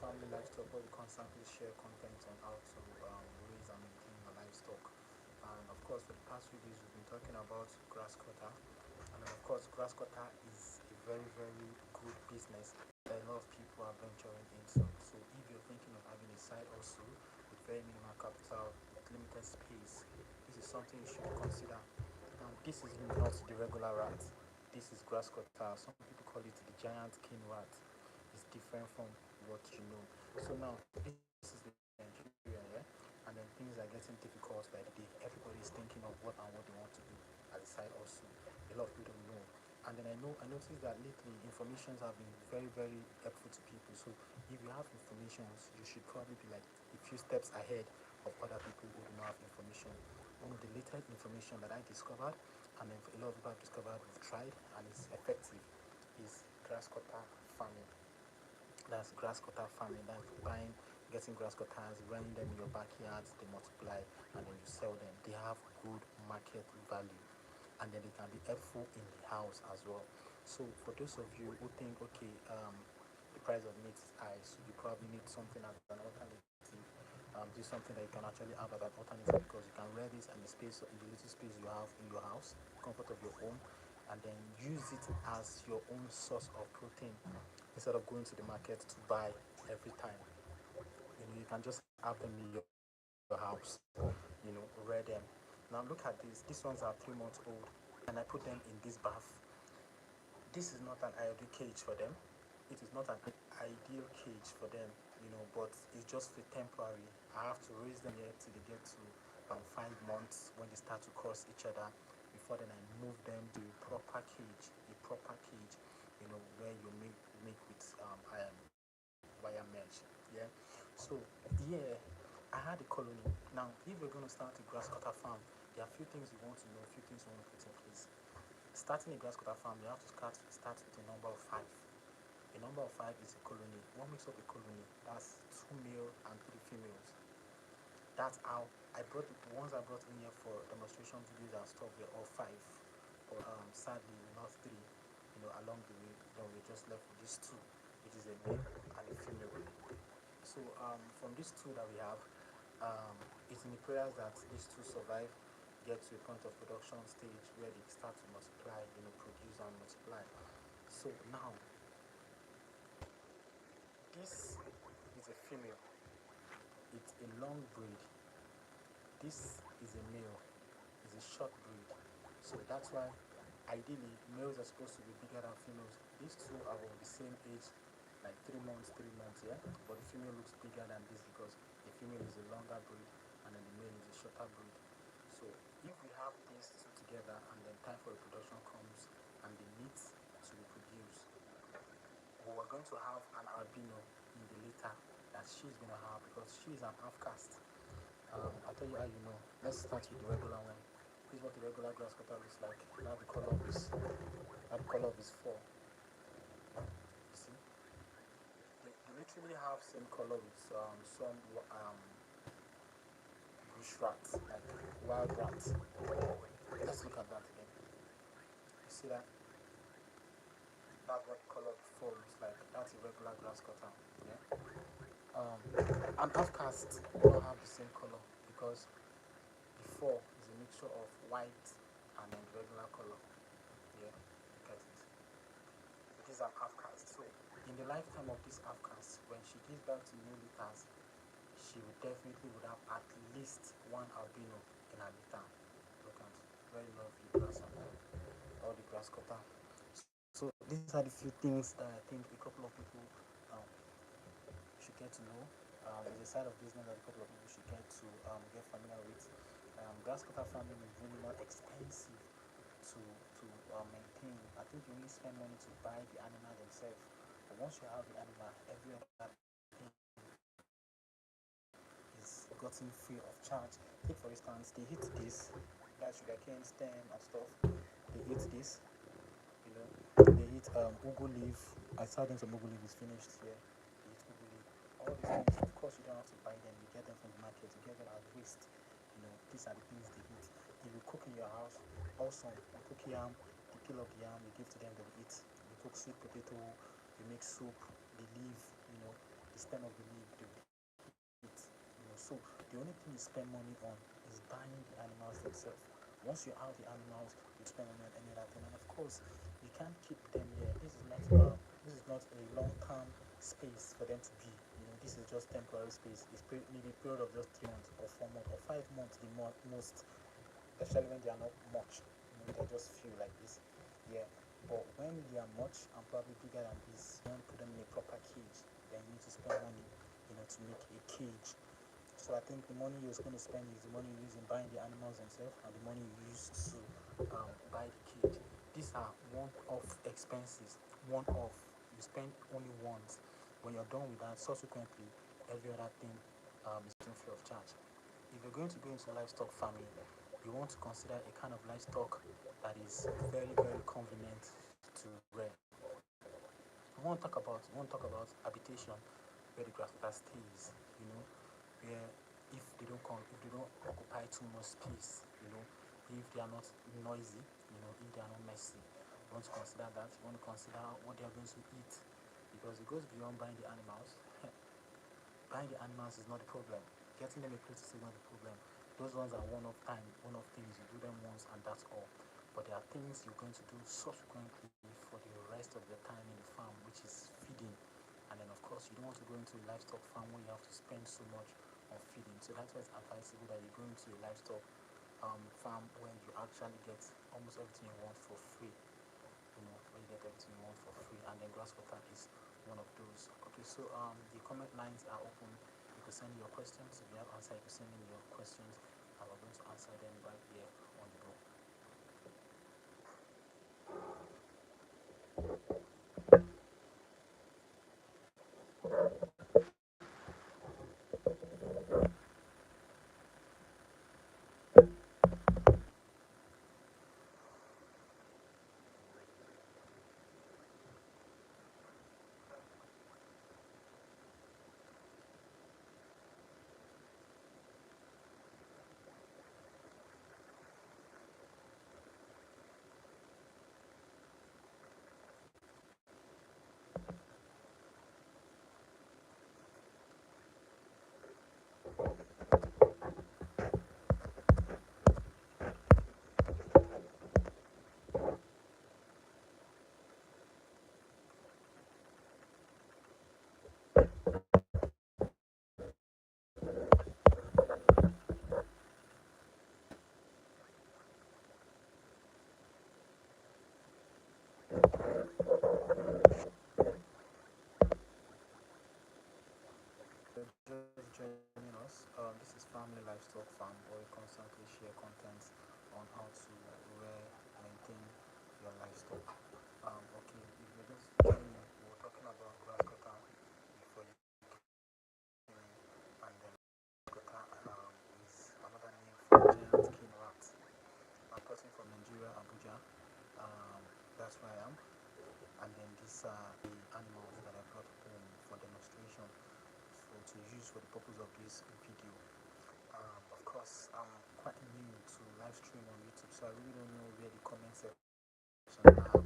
family livestock, where we constantly share content on how to raise and maintain your livestock. And of course, for the past few days, we've been talking about grass cutter. And of course, grass cutter is a very, very good business that a lot of people are venturing into. So if you're thinking of having a side also with very minimal capital, with limited space, this is something you should consider. Now, this is not the regular rat. This is grass cutter. Some people call it the giant king rat. It's different from what you know. So now, this is the Nigeria, yeah? And then things are getting difficult by the day. Everybody is thinking of what and what they want to do as a side also. A lot of people don't know. And then I noticed that lately informations have been very, very helpful to people. So if you have informations, you should probably be like a few steps ahead of other people who do not have information. One of the latest information that I discovered, and then a lot of people have discovered, we've tried, and it's effective, is grass cutter farming. That's grass cutter farming. That's buying, getting grass cutters, running them in your backyards. They multiply, and then you sell them. They have good market value, and then they can be helpful in the house as well. So for those of you who think, okay, the price of meat is high, so you probably need something as an alternative. This is something that you can actually have as an alternative, because you can rear this in the little space you have in your house, comfort of your home, and then use it as your own source of protein instead of going to the market to buy every time. You can just have them in your house, rear them. Now look at this. These ones are 3 months old, and I put them in this bath. This is not an ideal cage for them. It is not an ideal cage for them, but it's just for temporary. I have to raise them here till they get to 5 months, when they start to cross each other. Before then, I move them to a proper cage, where you make with wire mesh. Yeah. So yeah, I had a colony. Now, if you're going to start a grass cutter farm, there are a few things you want to know, a few things you want to put in place. Starting a grass cutter farm, you have to start with a number of 5. A number of 5 is a colony. What makes up a colony? That's 2 male and 3 females. That's how the ones I brought in here for demonstration videos and stuff were all 5. But sadly, we lost 3. Along the way, then we just left with these 2, which is a male and a female. So from these 2 that we have, it's in the prayers that these 2 survive, get to a point of production stage where they start to multiply, produce and multiply. So now, this is a female. It's a long breed. This is a male. It's a short breed. So that's why, ideally, males are supposed to be bigger than females. These 2 are of the same age, like 3 months, yeah. But the female looks bigger than this because the female is a longer breed and then the male is a shorter breed. So if we have these 2 together and then time for reproduction comes and they meet to reproduce, we're going to have an albino in the litter that she's going to have, because she is an half caste. I'll tell you how you know. Let's start with the regular one. This is what the regular grass cutter looks like. Now the color of his fur. You see, they literally have same color with some bush rats, like wild rats. Let's look at that again. You see that? That's what the color of the fur looks like. That's a regular grass cutter. Yeah. An half caste will not have the same color, because the fur is a mixture of white and then regular color. Yeah, look at it. It is an half caste. So in the lifetime of this half caste, when she gives birth to new litters, she would have at least 1 albino in her litter. Look at, very lovely grass or the grass cutter. So these are the few things that I think a couple of people should get to know. It's a side of business that a couple of people should get familiar with. Grass cutter farming is really not expensive to maintain. I think you only spend money to buy the animal themselves. But once you have the animal, every other thing is gotten free of charge. Take for instance, they eat this, that sugarcane stem and stuff. They eat this, they eat ugu leaf. I saw them some ugu leaf is finished here. They eat ugu leaf. All these things, of course, you don't have to buy them. You get them from the market. You get them as waste. These are the things they eat. If you cook in your house, awesome. You cook yam, the peel of the yam, you give to them, they will eat. You cook sweet potato, you make soup, the leaf, the system of belief they will eat. So the only thing you spend money on is buying the animals themselves. Once you have the animals, you spend money on any other thing, and of course, you can't keep them here. This is not a long-term space for them to be. This is just temporary space. It's maybe a period of just 3 months or 4 months or 5 months, the most, especially when they are not much. They just feel like this. Yeah. But when they are much and probably bigger than this, you want to put them in a proper cage. Then you need to spend money, to make a cage. So I think the money you're going to spend is the money you use in buying the animals themselves and the money you use to buy the cage. These are one-off expenses. One-off. You spend only once. When you're done with that, subsequently, every other thing is free of charge. If you're going to go into livestock farming, you want to consider a kind of livestock that is very, very convenient to rear. We want to talk about habitation, where the grasscutter stays. Where if they don't occupy too much space, if they are not noisy, if they are not messy. You want to consider that. You want to consider what they are going to eat, because it goes beyond buying the animals. Buying the animals is not the problem. Getting them a place to stay is not the problem. Those ones are one-off things. You do them once and that's all. But there are things you're going to do subsequently for the rest of the time in the farm, which is feeding. And then, of course, you don't want to go into a livestock farm where you have to spend so much on feeding. So that's why it's advisable that you go into a livestock farm where you actually get almost everything you want for free. Where you get everything you want for free. And then Grasscutter is one of those. Okay, so the comment lines are open. You can send your questions. If you have answer, you can send in your questions, and we're going to answer them right here on the go. Just joining us. This is Family Livestock Farm, where we constantly share content on how to rear, maintain your livestock. Okay, if you're just joining, we were talking about Grasscutter before you came in, and then Grasscutter is another name for giant king rat. I'm a person from Nigeria, Abuja. That's where I am. And then these are the animals that I brought home for demonstration, so to use for the purpose of this video. Of course, I'm quite new to live stream on YouTube, so I really don't know where the comment section are.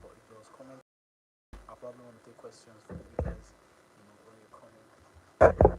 But if there was comment, I probably want to take questions from you guys, when you comment.